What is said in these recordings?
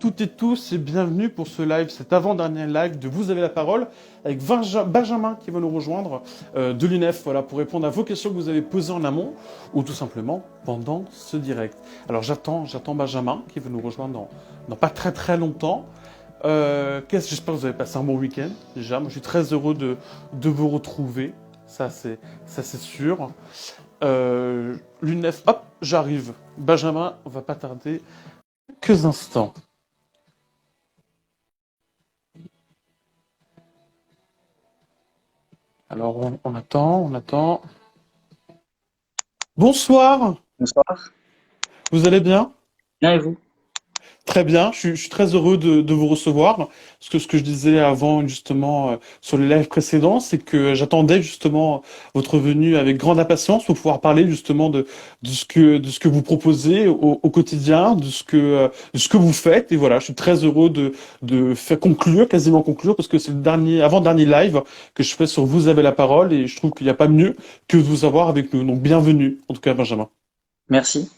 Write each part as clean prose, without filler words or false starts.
toutes et tous et bienvenue pour ce live, cet avant-dernier live de Vous avez la parole avec Benjamin qui va nous rejoindre de l'UNEF, voilà, pour répondre à vos questions que vous avez posées en amont ou tout simplement pendant ce direct. Alors j'attends Benjamin qui va nous rejoindre dans pas très longtemps. J'espère que vous avez passé un bon week-end déjà. Moi je suis très heureux de vous retrouver, ça c'est sûr. L'UNEF, hop, j'arrive. Benjamin, on va pas tarder quelques instants. Alors, on attend. Bonsoir, Bonsoir. vous allez bien? Bien et vous? Très bien, je suis très heureux de vous recevoir. Parce que ce que je disais avant, justement, sur les lives précédents, c'est que j'attendais justement votre venue avec grande impatience pour pouvoir parler justement de ce que vous proposez au quotidien, de ce que vous faites. Et voilà, je suis très heureux de faire conclure, quasiment conclure, parce que c'est le dernier, avant-dernier live que je fais sur Vous avez la parole et je trouve qu'il n'y a pas mieux que de vous avoir avec nous. Donc, bienvenue, en tout cas, Benjamin. Merci.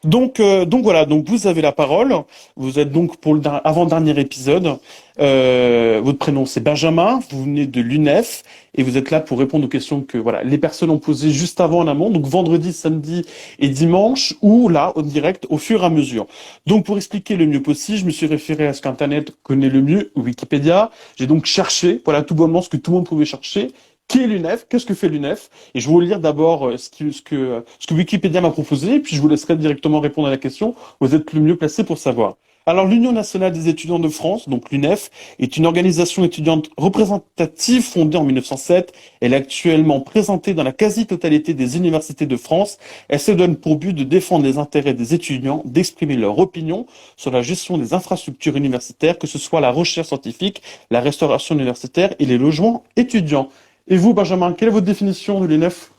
Donc voilà, donc vous avez la parole. Vous êtes donc pour avant-dernier épisode. Votre prénom c'est Benjamin. Vous venez de l'UNEF et vous êtes là pour répondre aux questions que voilà les personnes ont posées juste avant en amont. Donc vendredi, samedi et dimanche ou là au direct au fur et à mesure. Donc pour expliquer le mieux possible, je me suis référé à ce qu'Internet connaît le mieux, Wikipédia. J'ai donc cherché, voilà tout bonnement ce que tout le monde pouvait chercher. Qui est l'UNEF? Qu'est-ce que fait l'UNEF? Et je vais vous lire d'abord ce que Wikipédia m'a proposé, et puis je vous laisserai directement répondre à la question. Vous êtes le mieux placé pour savoir. Alors, l'Union nationale des étudiants de France, donc l'UNEF, est une organisation étudiante représentative fondée en 1907. Elle est actuellement présentée dans la quasi-totalité des universités de France. Elle se donne pour but de défendre les intérêts des étudiants, d'exprimer leur opinion sur la gestion des infrastructures universitaires, que ce soit la recherche scientifique, la restauration universitaire et les logements étudiants. Et vous, Benjamin, quelle est votre définition de l'UNEF?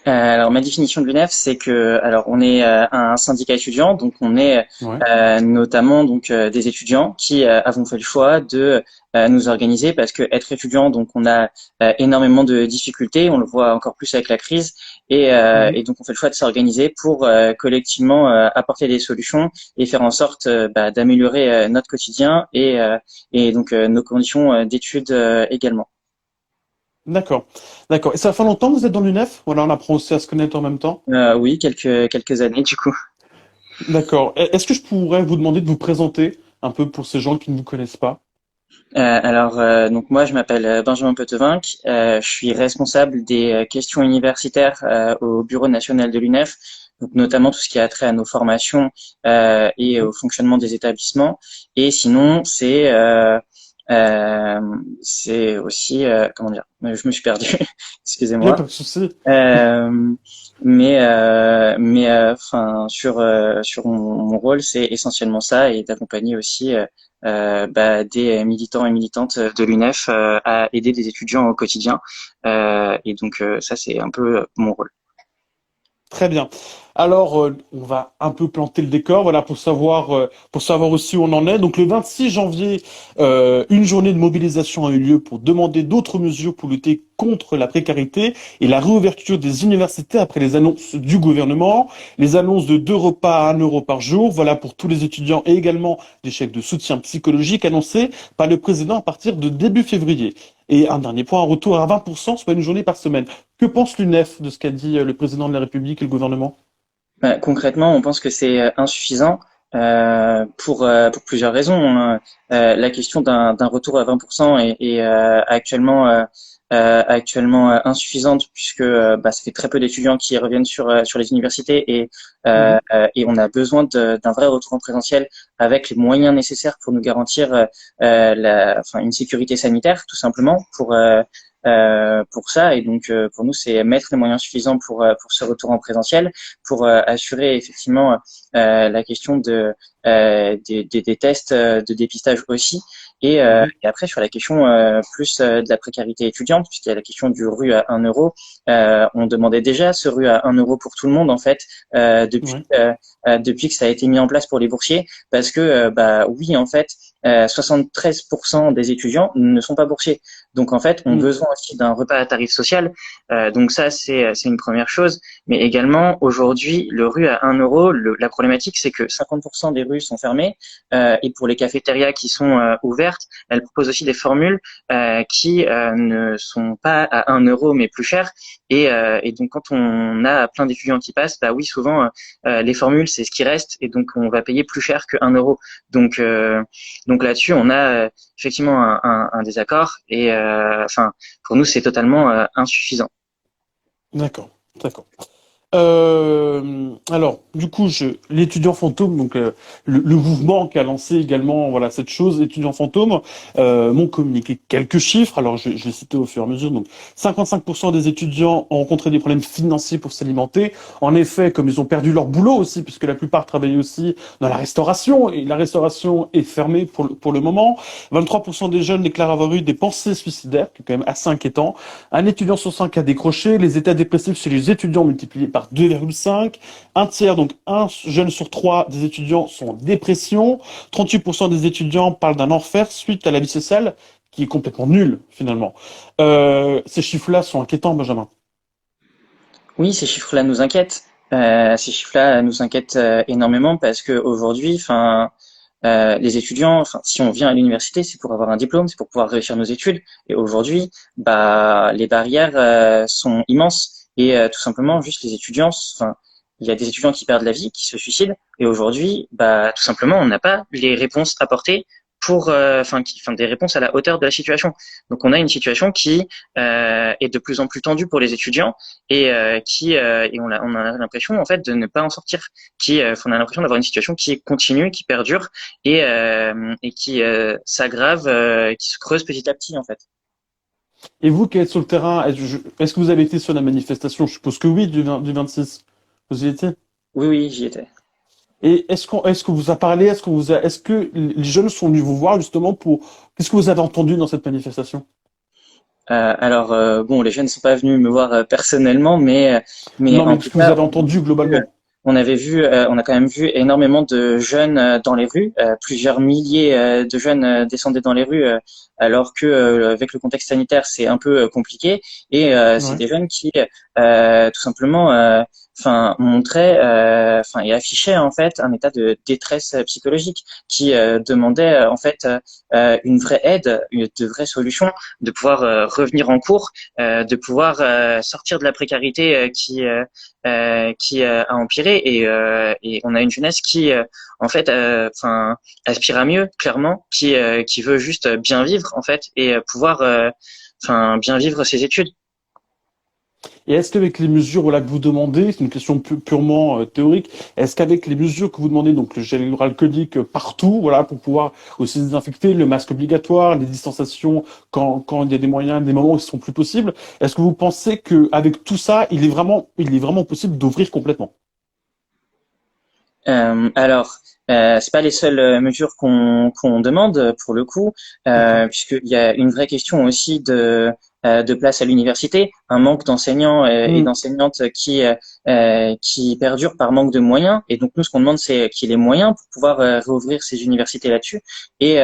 Alors ma définition de l'UNEF, c'est que alors on est un syndicat étudiant, donc on est Ouais. notamment donc des étudiants qui avons fait le choix de nous organiser parce que être étudiant, donc on a énormément de difficultés, on le voit encore plus avec la crise, Mhm. et donc on fait le choix de s'organiser pour collectivement apporter des solutions et faire en sorte d'améliorer notre quotidien et donc nos conditions d'études également. D'accord. D'accord. Et ça fait longtemps que vous êtes dans l'UNEF? Voilà, on apprend aussi à se connaître en même temps. Oui, quelques années du coup. D'accord. Est-ce que je pourrais vous demander de vous présenter un peu pour ces gens qui ne vous connaissent pas? Donc moi je m'appelle Benjamin Petevinck, je suis responsable des questions universitaires au Bureau national de l'UNEF, donc notamment tout ce qui a trait à nos formations et Mhm. au fonctionnement des établissements. Et sinon c'est aussi comment dire, je me suis perdu, Il n'y a excusez-moi. pas de souci. Euh, enfin sur mon rôle, c'est essentiellement ça et d'accompagner aussi des militants et militantes de l'UNEF à aider des étudiants au quotidien. Et donc ça, c'est un peu mon rôle. Très bien. Alors, on va un peu planter le décor, voilà, pour savoir aussi où on en est. Donc, le 26 janvier, une journée de mobilisation a eu lieu pour demander d'autres mesures pour lutter contre la précarité et la réouverture des universités après les annonces du gouvernement, les annonces de 2 repas à 1 euro par jour, voilà, pour tous les étudiants et également des chèques de soutien psychologique annoncés par le président à partir de début février. Et un dernier point, un retour à 20%, soit une journée par semaine. Que pense l'UNEF de ce qu'a dit le président de la République et le gouvernement? Concrètement, on pense que c'est insuffisant pour plusieurs raisons, hein. La question d'un retour à 20% est actuellement insuffisante puisque ça fait très peu d'étudiants qui reviennent sur les universités Mhm. et on a besoin d'un vrai retour en présentiel avec les moyens nécessaires pour nous garantir enfin, une sécurité sanitaire tout simplement pour ça. Et donc pour nous, c'est mettre les moyens suffisants pour ce retour en présentiel pour assurer effectivement la question des tests de dépistage aussi Mhm. Et après, sur la question plus de la précarité étudiante, puisqu'il y a la question du RU à 1 euro, on demandait déjà ce RU à 1 euro pour tout le monde, en fait, Ouais. depuis que ça a été mis en place pour les boursiers, parce que, oui, en fait, 73% des étudiants ne sont pas boursiers. Donc, en fait, ont Mhm. besoin aussi d'un repas à tarif social. Donc ça, c'est une première chose. Mais également, aujourd'hui, le RU à 1 euro, la problématique, c'est que 50% des rues sont fermées. Et pour les cafétérias qui sont ouvertes, elles proposent aussi des formules qui ne sont pas à 1 euro, mais plus chères. Et donc, quand on a plein d'étudiants qui passent, bah oui, souvent, les formules, c'est ce qui reste. Et donc, on va payer plus cher que 1 euro. Donc là-dessus, on a effectivement un désaccord. Et enfin, pour nous, c'est totalement insuffisant. D'accord, d'accord. Alors, du coup, l'étudiant fantôme, donc le mouvement qui a lancé également, voilà, cette chose, étudiant fantôme, m'ont communiqué quelques chiffres. Alors, je vais citer au fur et à mesure. Donc, 55% des étudiants ont rencontré des problèmes financiers pour s'alimenter. En effet, comme ils ont perdu leur boulot aussi, puisque la plupart travaillaient aussi dans la restauration, et la restauration est fermée pour le moment. 23% des jeunes déclarent avoir eu des pensées suicidaires, qui est quand même assez inquiétant. Un étudiant sur cinq a décroché. Les états dépressifs chez les étudiants multipliés par 2,5. Un tiers, donc un jeune sur trois des étudiants sont en dépression. 38% des étudiants parlent d'un enfer suite à la vie sociale, qui est complètement nulle, finalement. Ces chiffres-là sont inquiétants, Benjamin. Oui, ces chiffres-là nous inquiètent. Ces chiffres-là nous inquiètent énormément parce que aujourd'hui, enfin, les étudiants, enfin, si on vient à l'université, c'est pour avoir un diplôme, c'est pour pouvoir réussir nos études. Et aujourd'hui, bah, les barrières sont immenses et tout simplement, juste les étudiants, enfin, il y a des étudiants qui perdent la vie, qui se suicident. Et aujourd'hui, bah, tout simplement, on n'a pas les réponses apportées pour, enfin, des réponses à la hauteur de la situation. Donc, on a une situation qui est de plus en plus tendue pour les étudiants et on a l'impression en fait de ne pas en sortir. On a l'impression d'avoir une situation qui est continue, qui perdure et qui s'aggrave, qui se creuse petit à petit en fait. Et vous qui êtes sur le terrain, est-ce que vous avez été sur la manifestation? Je suppose que oui, du 26. Vous y étiez? Oui, oui, j'y étais. Et est-ce que vous a parlé, est-ce que les jeunes sont venus vous voir justement qu'est-ce que vous avez entendu dans cette manifestation? Bon, les jeunes ne sont pas venus me voir personnellement, mais Non, en mais tout ce que vous cas, avez entendu globalement. on a quand même vu énormément de jeunes dans les rues, plusieurs milliers de jeunes descendaient dans les rues, alors que avec le contexte sanitaire, c'est un peu compliqué. Et c'est Ouais. des jeunes qui, tout simplement, enfin, montraient, enfin, et affichaient en fait un état de détresse psychologique, qui demandait en fait une vraie aide, de vraies solutions, de pouvoir revenir en cours, de pouvoir sortir de la précarité qui a empiré et on a une jeunesse qui en fait enfin aspire à mieux clairement qui veut juste bien vivre en fait et pouvoir enfin bien vivre ses études. Et est-ce qu'avec les mesures voilà, que vous demandez, c'est une question purement théorique, est-ce qu'avec les mesures que vous demandez, donc le gel hydroalcoolique partout, voilà, pour pouvoir aussi désinfecter, le masque obligatoire, les distanciations quand il y a des moyens, des moments où ce sont plus possibles, est-ce que vous pensez qu'avec tout ça, il est vraiment possible d'ouvrir complètement? Alors, c'est pas les seules mesures qu'on demande pour le coup, D'accord. puisqu'il y a une vraie question aussi de place à l'université, un manque d'enseignants et Hmm. d'enseignantes qui perdure par manque de moyens. Et donc nous, ce qu'on demande, c'est qu'il y ait les moyens pour pouvoir réouvrir ces universités là-dessus et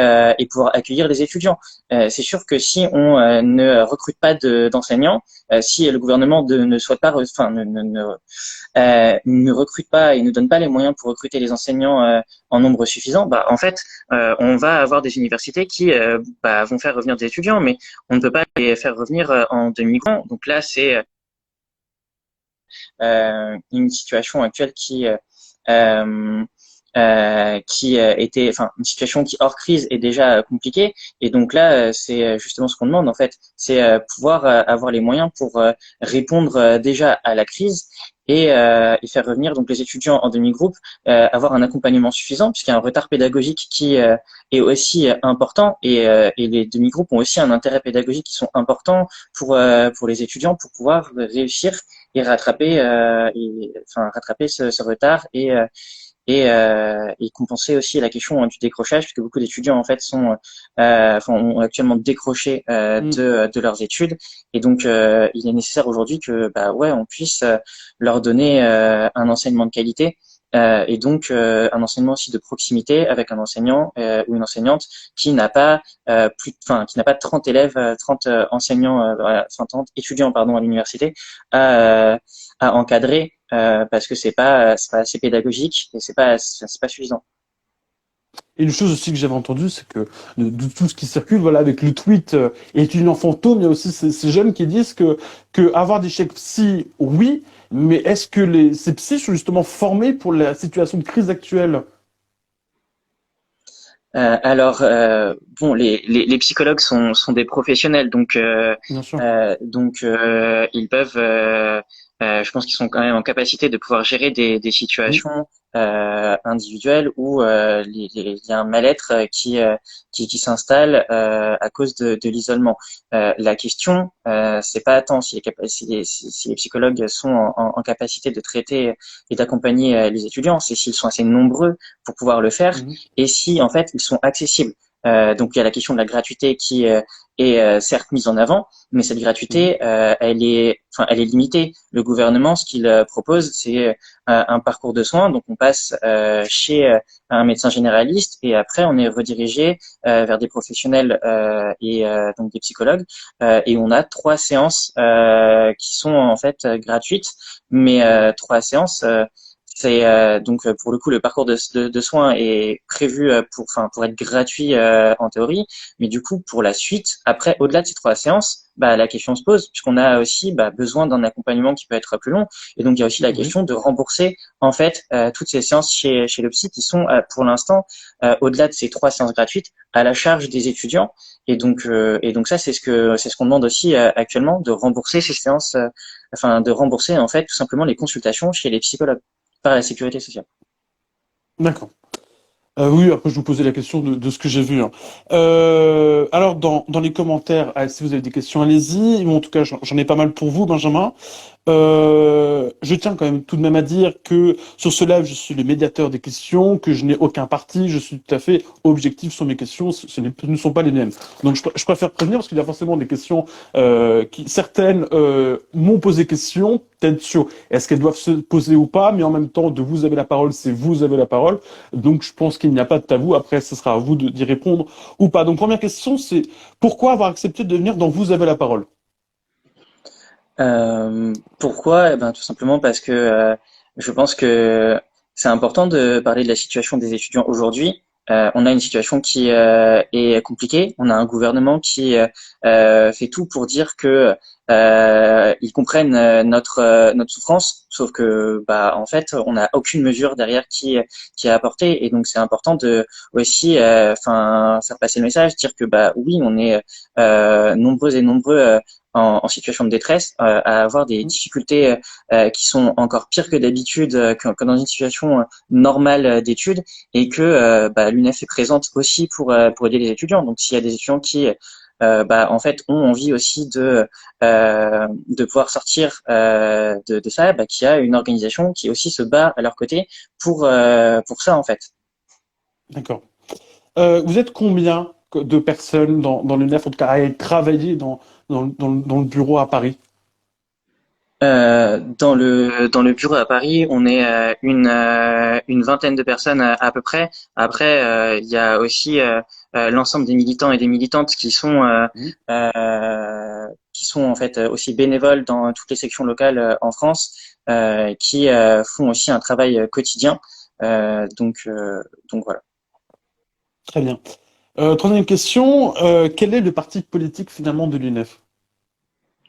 pouvoir accueillir les étudiants. C'est sûr que si on ne recrute pas d'enseignants, si le gouvernement ne souhaite pas, enfin ne recrute pas et ne donne pas les moyens pour recruter les enseignants en nombre suffisant, bah en fait, on va avoir des universités qui vont faire revenir des étudiants, mais on ne peut pas les faire revenir en demi-cours. Donc là, c'est une situation actuelle euh, qui était, enfin, une situation qui hors crise est déjà compliquée. Et donc là, c'est justement ce qu'on demande en fait, c'est pouvoir avoir les moyens pour répondre déjà à la crise et faire revenir donc les étudiants en demi-groupe, avoir un accompagnement suffisant puisqu'il y a un retard pédagogique qui est aussi important et les demi-groupes ont aussi un intérêt pédagogique qui sont importants pour les étudiants pour pouvoir réussir et rattraper enfin rattraper ce retard et compenser aussi la question du décrochage, puisque beaucoup d'étudiants en fait ont actuellement décroché de leurs études, et donc il est nécessaire aujourd'hui que on puisse leur donner un enseignement de qualité. Et donc un enseignement aussi de proximité avec un enseignant ou une enseignante qui n'a pas qui n'a pas 30 élèves, 30 enseignants, voilà, 30 étudiants pardon à l'université à encadrer parce que c'est pas assez pédagogique et c'est pas suffisant. Et une chose aussi que j'avais entendue, c'est que de tout ce qui circule, voilà, avec le tweet étudiant fantôme, il y a aussi ces jeunes qui disent que avoir des chèques psy, oui, mais est-ce que ces psys sont justement formés pour la situation de crise actuelle? Bon, les psychologues sont des professionnels, Bien sûr. ils peuvent, je pense qu'ils sont quand même en capacité de pouvoir gérer des Oui. situations individuelles où il y a un mal-être qui s'installe à cause de l'isolement. La question, c'est pas tant si les psychologues sont en capacité de traiter et d'accompagner les étudiants, c'est s'ils sont assez nombreux pour pouvoir le faire Mhm. et si en fait ils sont accessibles. Donc il y a la question de la gratuité qui est certes mise en avant, mais cette Mhm. gratuité, elle est limitée. Le gouvernement, ce qu'il propose, c'est un parcours de soins. Donc on passe chez un médecin généraliste et après on est redirigé vers des professionnels donc des psychologues et on a 3 séances qui sont en fait gratuites, mais 3 séances. C'est donc pour le coup le parcours de soins est prévu pour être gratuit en théorie, mais du coup pour la suite après au-delà de ces 3 séances, la question se pose puisqu'on a aussi besoin d'un accompagnement qui peut être plus long et donc il y a aussi la Oui. question de rembourser en fait toutes ces séances chez le psy qui sont pour l'instant au-delà de ces 3 séances gratuites à la charge des étudiants et donc ça c'est ce qu'on demande aussi actuellement de rembourser ces séances de rembourser en fait tout simplement les consultations chez les psychologues par la sécurité sociale. D'accord. Oui, après je vous posais la question de ce que j'ai vu, hein. Alors dans les commentaires, si vous avez des questions, allez-y. Moi, en tout cas, j'en ai pas mal pour vous, Benjamin. Je tiens quand même tout de même à dire que sur ce live, je suis le médiateur des questions, que je n'ai aucun parti, je suis tout à fait objectif sur mes questions, ne sont pas les mêmes. Donc je préfère prévenir parce qu'il y a forcément des questions qui certaines m'ont posé question, peut-être sur est-ce qu'elles doivent se poser ou pas, mais en même temps de vous avez la parole, c'est vous avez la parole. Donc je pense qu'il n'y a pas de tabou. Après, ce sera à vous d'y répondre ou pas. Donc première question, c'est pourquoi avoir accepté de venir dans Vous avez la parole? Pourquoi? Eh ben, tout simplement parce que je pense que c'est important de parler de la situation des étudiants aujourd'hui. On a une situation qui est compliquée. On a un gouvernement qui fait tout pour dire que ils comprennent notre souffrance, sauf que en fait, on n'a aucune mesure derrière qui est apportée. Et donc, c'est important de aussi, faire passer le message, dire que oui, on est nombreux et nombreux en situation de détresse, à avoir des difficultés qui sont encore pires que d'habitude, que dans une situation normale d'études, et que l'UNEF est présente aussi pour aider les étudiants. Donc s'il y a des étudiants qui en fait ont envie aussi de pouvoir sortir de ça, qu'il y a une organisation qui aussi se bat à leur côté pour ça en fait. D'accord. Vous êtes combien de personnes dans l'UNEF, en tout cas, à travailler dans le bureau à Paris? Dans le bureau à Paris, on est une vingtaine de personnes à peu près. Après, il y a aussi l'ensemble des militants et des militantes Mhm. qui sont en fait aussi bénévoles dans toutes les sections locales en France, qui font aussi un travail quotidien. Euh, donc, euh, donc voilà. Très bien. Troisième question, quel est le parti politique finalement de l'UNEF?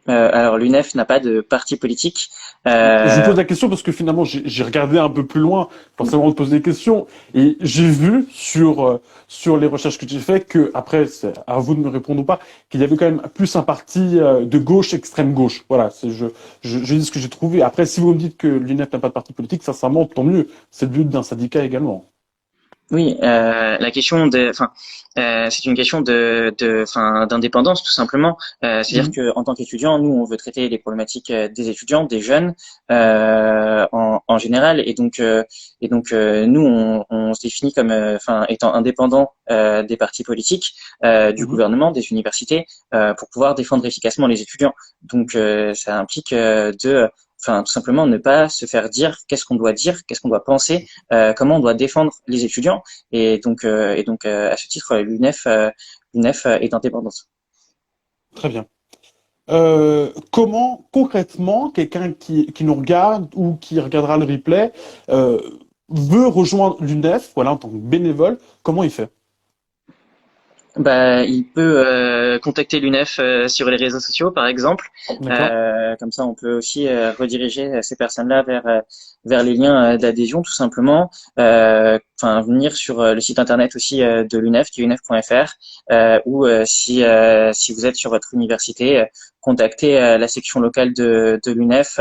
Alors l'UNEF n'a pas de parti politique. Je vous Euh, pose la question parce que finalement j'ai regardé un peu plus loin, forcément de poser des questions, et j'ai vu sur les recherches que j'ai faites que, après c'est à vous de me répondre ou pas, qu'il y avait quand même plus un parti de gauche, extrême gauche. Voilà, je dis ce que j'ai trouvé. Après, si vous me dites que l'UNEF n'a pas de parti politique, sincèrement, tant mieux. C'est le but d'un syndicat également. Oui, la question c'est une question d'indépendance tout simplement. C'est-à-dire Mhm. que en tant qu'étudiant, nous, on veut traiter les problématiques des étudiants, des jeunes, en général. Nous, on se définit comme, étant indépendant des partis politiques, du Mhm. gouvernement, des universités, pour pouvoir défendre efficacement les étudiants. Donc, ça implique tout simplement ne pas se faire dire, qu'est-ce qu'on doit penser, comment on doit défendre les étudiants. À ce titre, l'UNEF est indépendante. Très bien. Comment concrètement quelqu'un qui nous regarde ou qui regardera le replay euh, veut rejoindre l'UNEF, voilà, en tant que bénévole, comment il fait? Bah, il peut contacter l'UNEF sur les réseaux sociaux, par exemple. D'accord? Comme ça, on peut aussi rediriger ces personnes-là vers les liens d'adhésion, tout simplement. Venir sur le site internet aussi de l'UNEF, qui est unef.fr, si vous êtes sur votre université, contacter la section locale de l'UNEF.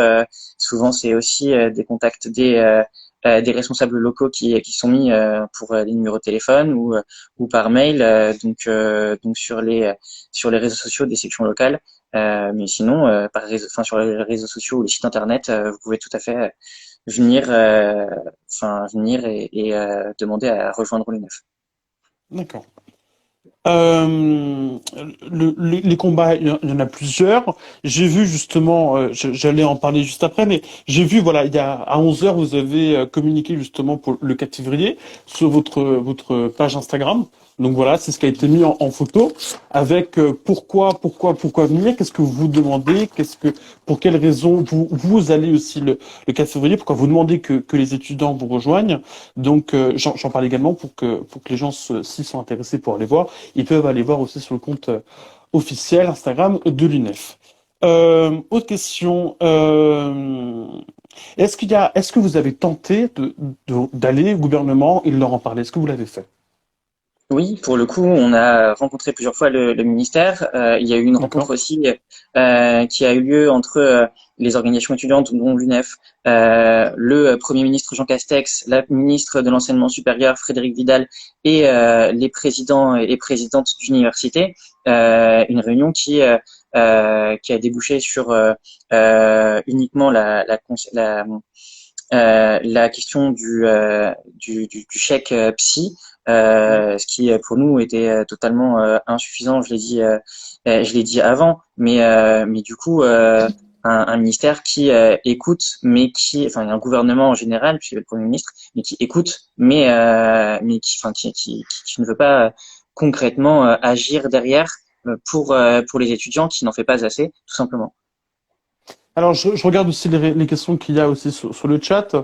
Souvent, c'est aussi des contacts des responsables locaux qui sont mis pour les numéros de téléphone ou par mail, donc sur les réseaux sociaux des sections locales. Mais sinon, sur les réseaux sociaux ou les sites internet, vous pouvez tout à fait venir, venir demander à rejoindre l'UNEF. D'accord. Euh, les combats, il y en a plusieurs. J'ai vu justement, j'allais en parler juste après, mais j'ai vu, voilà, il y a à 11 heures, vous avez communiqué justement pour le 4 février sur votre page Instagram. Donc voilà, c'est ce qui a été mis en photo avec pourquoi venir, qu'est-ce que vous vous demandez, pour quelles raisons vous allez aussi le 4 février, pourquoi vous demandez que les étudiants vous rejoignent. Donc j'en parle également pour que les gens s'y sont intéressés pour aller voir. Ils peuvent aller voir aussi sur le compte officiel Instagram de l'UNEF. Autre question. Est-ce que vous avez tenté d'aller au gouvernement et de leur en parler? Est-ce que vous l'avez fait? Oui, pour le coup, on a rencontré plusieurs fois le ministère. Il y a eu une rencontre D'accord? aussi qui a eu lieu entre les organisations étudiantes, dont l'UNEF, le Premier ministre Jean Castex, la ministre de l'Enseignement supérieur Frédérique Vidal et les présidents et les présidentes d'université. Une réunion qui a débouché sur uniquement la question du chèque psy, Mhm. ce qui pour nous était totalement insuffisant. Je l'ai dit avant, mais du coup, un ministère qui écoute, un gouvernement en général, puis le Premier ministre, mais qui écoute, qui ne veut pas concrètement agir derrière pour les étudiants, qui n'en fait pas assez, tout simplement. Alors, je regarde aussi les questions qu'il y a aussi sur le chat.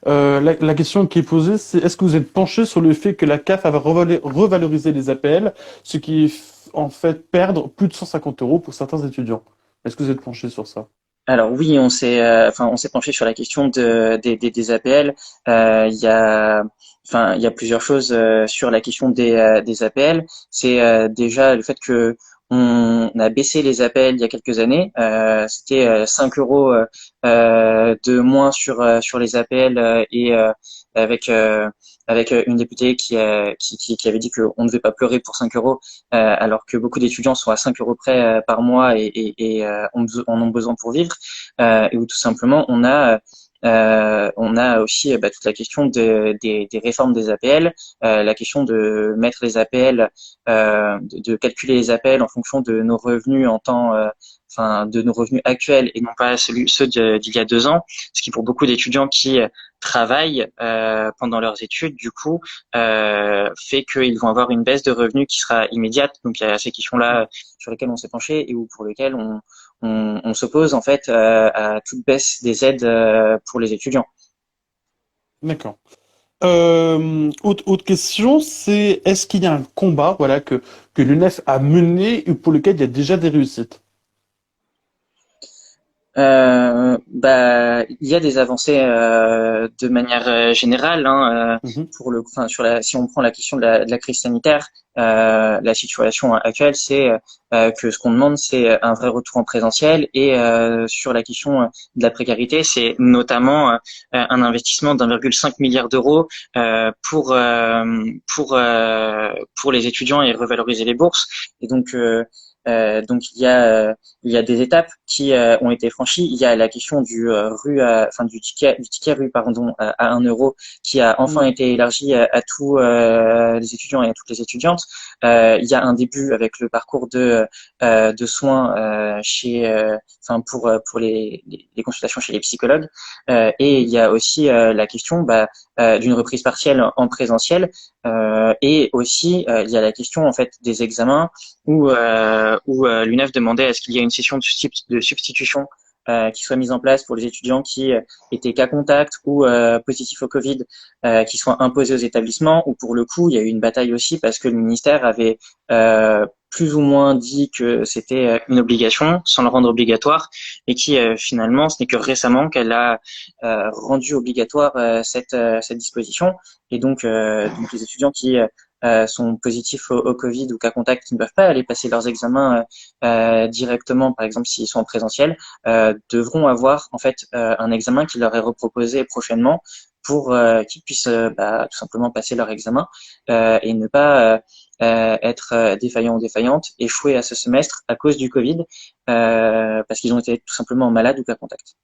La question qui est posée, c'est est-ce que vous êtes penché sur le fait que la CAF va revaloriser les APL, ce qui en fait perdre plus de 150 euros pour certains étudiants? Est-ce que vous êtes penché sur ça? Alors oui, on s'est penché sur la question des APL. Il y a plusieurs choses sur la question des APL. C'est déjà le fait que on a baissé les APL il y a quelques années. C'était 5 euros de moins sur les APL avec euh, avec une députée qui avait dit qu'on ne devait pas pleurer pour 5 euros, alors que beaucoup d'étudiants sont à 5 euros près par mois en ont besoin pour vivre, et où tout simplement on a aussi toute la question des réformes des APL, la question de mettre les APL, de calculer les APL en fonction de nos revenus de nos revenus actuels et non pas ceux d'il y a 2 ans, ce qui pour beaucoup d'étudiants qui travaillent pendant leurs études, du coup, fait qu'ils vont avoir une baisse de revenus qui sera immédiate. Donc il y a ces questions-là sur lesquelles on s'est penché et pour lesquelles on s'oppose en fait à toute baisse des aides pour les étudiants. D'accord. Autre question, c'est est-ce qu'il y a un combat, voilà, que l'UNEF a mené et pour lequel il y a déjà des réussites? Il y a des avancées de manière générale, hein, Mhm. si on prend la question de la crise sanitaire, la situation actuelle, c'est que ce qu'on demande, c'est un vrai retour en présentiel et sur la question de la précarité, c'est notamment un investissement d'1,5 milliard d'euros pour les étudiants et revaloriser les bourses. Et donc Donc il y a des étapes qui ont été franchies. Il y a la question du ticket rue pardon à 1 euro qui a enfin été élargi à tous les étudiants et à toutes les étudiantes. Il y a un début avec le parcours de soins pour les consultations chez les psychologues. Et il y a aussi la question d'une reprise partielle en présentiel. Et aussi il y a la question en fait des examens où l'UNEF demandait à ce qu'il y ait une session de substitution qui soit mise en place pour les étudiants qui étaient cas contact ou positifs au Covid, qui soient imposés aux établissements. Ou pour le coup, il y a eu une bataille aussi parce que le ministère avait plus ou moins dit que c'était une obligation sans le rendre obligatoire et qui finalement, ce n'est que récemment qu'elle a rendu obligatoire cette disposition. Et donc les étudiants qui sont positifs au Covid ou cas contact qui ne peuvent pas aller passer leurs examens directement, par exemple s'ils sont en présentiel, devront avoir en fait un examen qui leur est reproposé prochainement pour qu'ils puissent tout simplement passer leur examen et ne pas être défaillants ou défaillantes, échouer à ce semestre à cause du Covid parce qu'ils ont été tout simplement malades ou cas contact.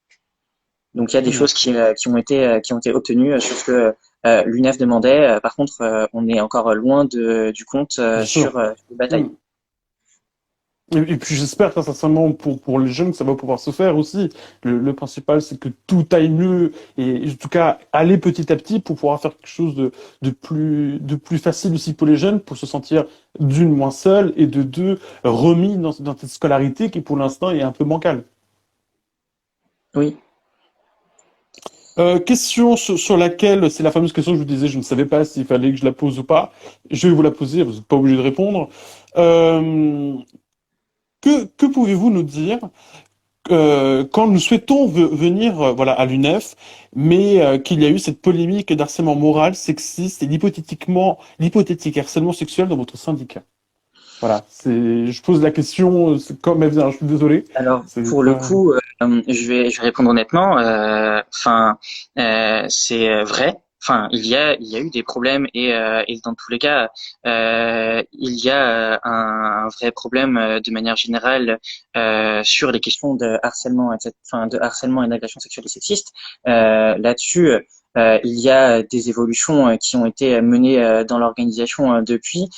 Donc il y a des choses qui ont été obtenues sur ce que l'UNEF demandait. Par contre, on est encore loin du compte Bien sûr. sur les batailles. Et puis j'espère très sincèrement pour les jeunes que ça va pouvoir se faire aussi. Le principal, c'est que tout aille mieux et en tout cas aller petit à petit pour pouvoir faire quelque chose de plus facile aussi pour les jeunes, pour se sentir d'une moins seul et de deux remis dans cette scolarité qui pour l'instant est un peu bancale. Oui. Question sur laquelle, c'est la fameuse question que je vous disais, je ne savais pas s'il fallait que je la pose ou pas. Je vais vous la poser, vous n'êtes pas obligé de répondre. Euh, que pouvez-vous nous dire quand nous souhaitons venir voilà, à l'UNEF, mais qu'il y a eu cette polémique d'harcèlement moral, sexiste et l'hypothétique harcèlement sexuel dans votre syndicat? Voilà, je pose la question, comme elle vient, je suis désolé. Alors C'est pour le pas... coup, je vais répondre honnêtement. C'est vrai. Enfin, il y a eu des problèmes et dans tous les cas, il y a un vrai problème de manière générale sur les questions de harcèlement, etc., de harcèlement et d'agression sexuelle et sexiste. Là-dessus, il y a des évolutions qui ont été menées dans l'organisation depuis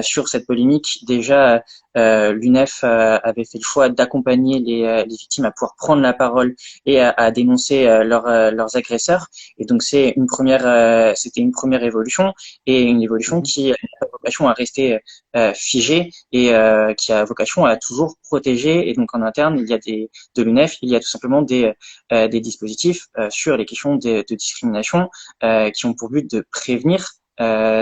sur cette polémique. Déjà, l'UNEF avait fait le choix d'accompagner les victimes à pouvoir prendre la parole et à dénoncer leurs agresseurs. Et donc c'était une première évolution et une évolution Mhm. qui a vocation à rester figée et qui a vocation à toujours protéger. Et donc en interne, de l'UNEF, il y a tout simplement des dispositifs sur les questions de discrimination qui ont pour but de prévenir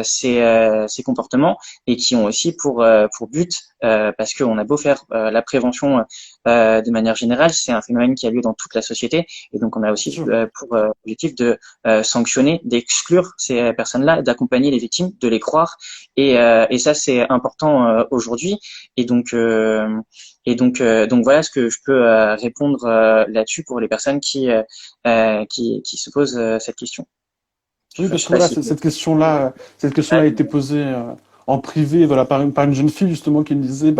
ces comportements et qui ont aussi pour but, parce qu'on a beau faire la prévention de manière générale, c'est un phénomène qui a lieu dans toute la société et donc on a Bien aussi sûr. pour objectif de sanctionner, d'exclure ces personnes-là, d'accompagner les victimes, de les croire et ça c'est important aujourd'hui et donc voilà ce que je peux répondre là-dessus pour les personnes qui se posent cette question. Oui, Je parce sais que pas voilà, si cette question-là a été posée en privé, voilà, par une jeune fille justement qui me disait,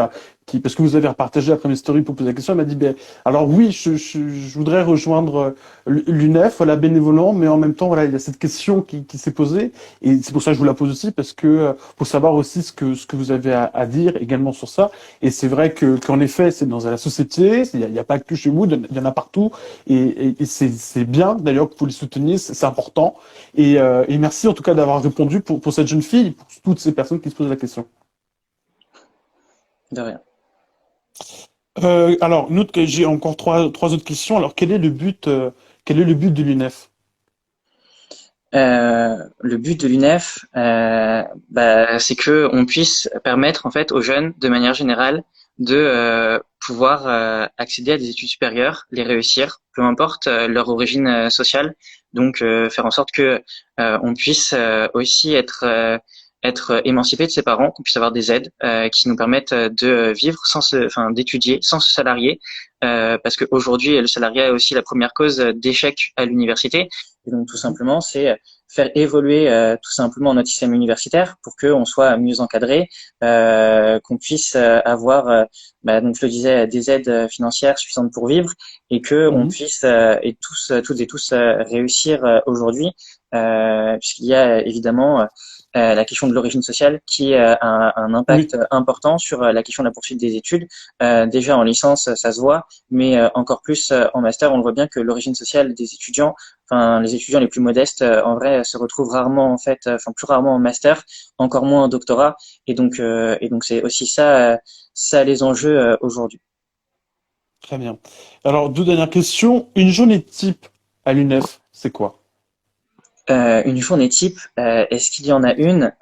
parce que vous avez repartagé après mes stories pour poser la question, elle m'a dit, ben, alors oui, je voudrais rejoindre l'UNEF, voilà, bénévolement, mais en même temps, voilà, il y a cette question qui s'est posée, et c'est pour ça que je vous la pose aussi, parce que pour savoir aussi ce que vous avez à dire également sur ça, et c'est vrai qu'en effet, c'est dans la société, il y a pas que chez vous, il y en a partout, et c'est bien d'ailleurs que vous les souteniez, c'est important. Et merci en tout cas d'avoir répondu pour cette jeune fille, pour toutes ces personnes qui se posent la question. de rien. Alors, j'ai encore trois autres questions. Alors, quel est le but de l'UNEF? Le but de l'UNEF, c'est que on puisse permettre en fait aux jeunes, de manière générale, de pouvoir accéder à des études supérieures, les réussir, peu importe leur origine sociale. Donc, faire en sorte que on puisse aussi être émancipé de ses parents, qu'on puisse avoir des aides qui nous permettent de vivre d'étudier sans se salarier, parce qu'aujourd'hui le salariat est aussi la première cause d'échec à l'université. Et donc tout simplement, c'est faire évoluer tout simplement notre système universitaire pour qu'on soit mieux encadré, qu'on puisse avoir, donc je le disais, des aides financières suffisantes pour vivre et que on Mhm. puisse et tous, toutes et tous réussir aujourd'hui, puisqu'il y a évidemment la question de l'origine sociale qui a un Oui, impact important sur la question de la poursuite des études. Déjà en licence, ça se voit, mais encore plus en master, on le voit bien que l'origine sociale des étudiants, enfin les étudiants les plus modestes, en vrai, se retrouvent rarement en fait, enfin plus rarement en master, encore moins en doctorat, et donc c'est aussi ça, ça les enjeux aujourd'hui. très bien. Alors, deux dernières questions. Une journée type à l'UNEF, c'est quoi? Une journée type, est-ce qu'il y en a une,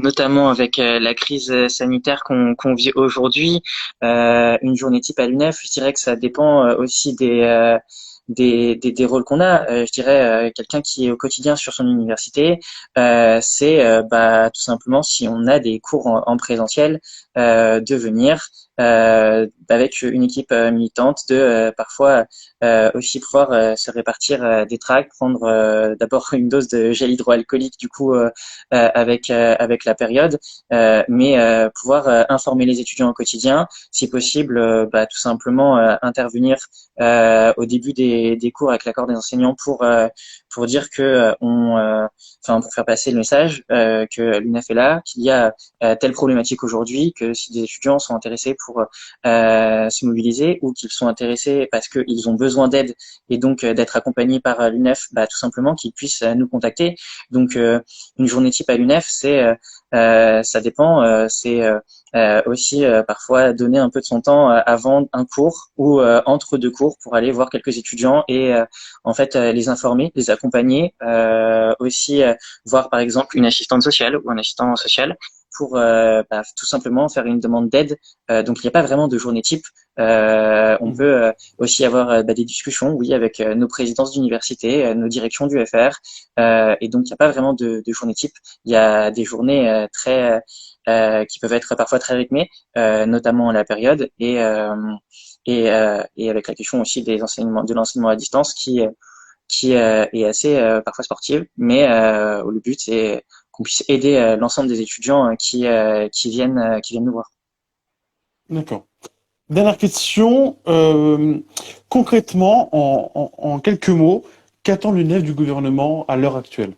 notamment avec la crise sanitaire qu'on vit aujourd'hui, une journée type à l'UNEF, je dirais que ça dépend aussi des rôles qu'on a. Je dirais quelqu'un qui est au quotidien sur son université, c'est tout simplement si on a des cours en présentiel, de venir avec une équipe militante, de parfois aussi pouvoir se répartir des tracts, prendre d'abord une dose de gel hydroalcoolique du coup avec la période, mais pouvoir informer les étudiants au quotidien, si possible, tout simplement intervenir au début des cours avec l'accord des enseignants pour dire que enfin pour faire passer le message que l'UNEF est là, qu'il y a telle problématique aujourd'hui, que si des étudiants sont intéressés pour se mobiliser ou qu'ils sont intéressés parce qu'ils ont besoin d'aide et donc d'être accompagnés par l'UNEF, tout simplement qu'ils puissent nous contacter. Donc une journée type à l'UNEF, ça dépend, c'est aussi parfois donner un peu de son temps avant un cours ou entre deux cours pour aller voir quelques étudiants et en fait les informer, les accompagner, aussi voir par exemple une assistante sociale ou un assistant social pour tout simplement faire une demande d'aide. Donc il n'y a pas vraiment de journée type. On Mhm. peut aussi avoir des discussions, oui, avec nos présidences d'université, nos directions du FR, et donc il n'y a pas vraiment de journée type. Il y a des journées très qui peuvent être parfois très rythmées, notamment à la période, et avec la question aussi des enseignements, de l'enseignement à distance qui est assez parfois sportive, mais le but c'est qu'on puisse aider l'ensemble des étudiants qui viennent nous voir. D'accord. Dernière question. Concrètement, en quelques mots, qu'attend l'UNEF du gouvernement à l'heure actuelle?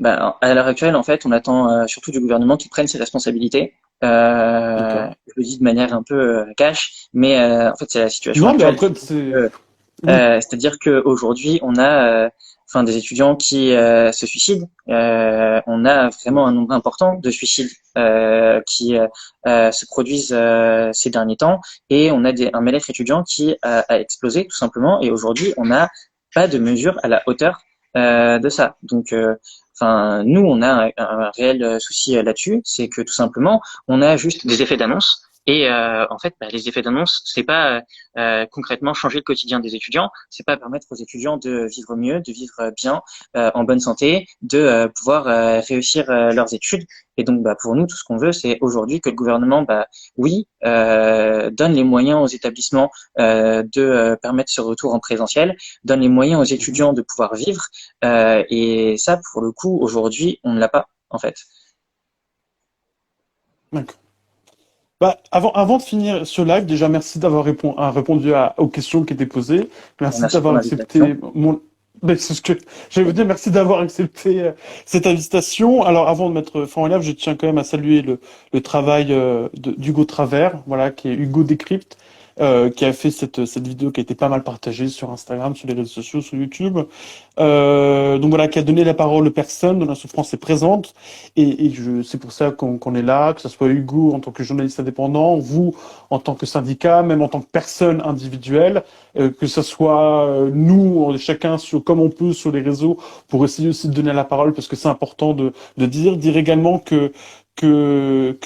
À l'heure actuelle, en fait, on attend surtout du gouvernement qu'il prenne ses responsabilités. D'accord. Je le dis de manière un peu cash, mais en fait, c'est la situation Non, mais actuelle. après, c'est... Oui. C'est-à-dire qu'aujourd'hui, on a des étudiants qui se suicident. On a vraiment un nombre important de suicides qui se produisent ces derniers temps, et on a un mal-être étudiant qui a explosé tout simplement. Et aujourd'hui, on n'a pas de mesure à la hauteur de ça. Donc, nous, on a un réel souci là-dessus, c'est que tout simplement, on a juste des effets d'annonce. Et en fait, les effets d'annonce, c'est pas concrètement changer le quotidien des étudiants, c'est pas permettre aux étudiants de vivre mieux, de vivre bien, en bonne santé, de pouvoir réussir leurs études. Et donc, pour nous, tout ce qu'on veut, c'est aujourd'hui que le gouvernement, oui, donne les moyens aux établissements de permettre ce retour en présentiel, donne les moyens aux Mhm. étudiants de pouvoir vivre. Et ça, pour le coup, aujourd'hui, on ne l'a pas, en fait. D'accord. Avant de finir ce live, déjà merci d'avoir répondu aux questions qui étaient posées. Merci Merci pour d'avoir l'invitation. accepté mon... Ben, c'est ce que j'allais vous dire. Merci d'avoir accepté cette invitation. Alors, avant de mettre fin au live, je tiens quand même à saluer le travail d'Hugo Travers, voilà, qui est Hugo Décrypte, qui a fait cette vidéo qui a été pas mal partagée sur Instagram, sur les réseaux sociaux, sur YouTube. Donc voilà, qui a donné la parole aux personnes dont la souffrance est présente. C'est pour ça qu'on est là, que ce soit Hugo en tant que journaliste indépendant, vous en tant que syndicat, même en tant que personne individuelle, que ce soit nous, chacun comme on peut sur les réseaux, pour essayer aussi de donner la parole, parce que c'est important de dire également que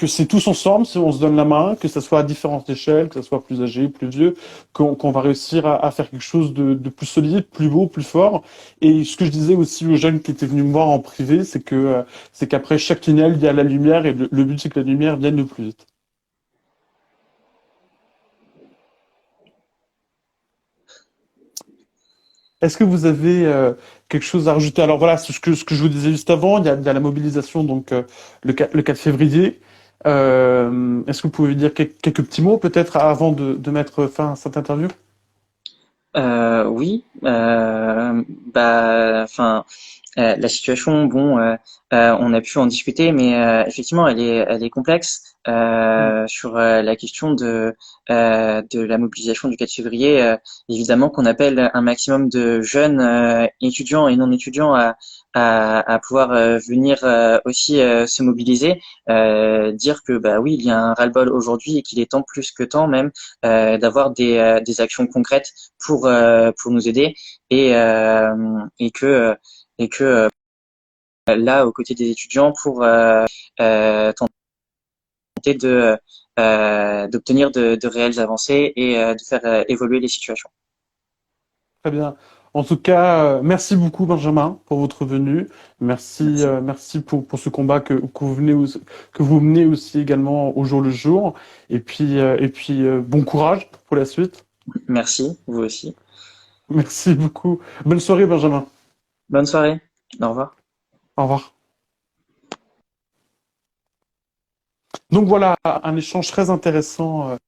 c'est tous ensemble, si on se donne la main, que ce soit à différentes échelles, que ce soit plus âgé, plus vieux, qu'on va réussir à faire quelque chose de plus solide, plus beau, plus fort. Et ce que je disais aussi aux jeunes qui étaient venus me voir en privé, c'est qu'après chaque tunnel, il y a la lumière, et le but, c'est que la lumière vienne le plus vite. Est-ce que vous avez quelque chose à rajouter? Alors voilà, ce que je vous disais juste avant, il y a la mobilisation, donc le 4 février. Est-ce que vous pouvez dire quelques petits mots peut-être avant de mettre fin à cette interview? Oui, enfin, la situation, bon, on a pu en discuter, mais effectivement, elle est complexe Mm. sur la question de la mobilisation du 4 février. Évidemment, qu'on appelle un maximum de jeunes étudiants et non étudiants à pouvoir venir aussi se mobiliser, dire que bah oui, il y a un ras-le-bol aujourd'hui et qu'il est temps plus que temps même d'avoir des actions concrètes pour nous aider et que là aux côtés des étudiants pour tenter d'obtenir de réelles avancées et de faire évoluer les situations. Très bien. En tout cas, merci beaucoup Benjamin pour votre venue. Merci, Merci. merci pour ce combat que vous que vous menez aussi également au jour le jour. Et puis, bon courage pour la suite. Merci, vous aussi. Merci beaucoup. Bonne soirée Benjamin. Bonne soirée. Au revoir. Au revoir. Donc voilà, un échange très intéressant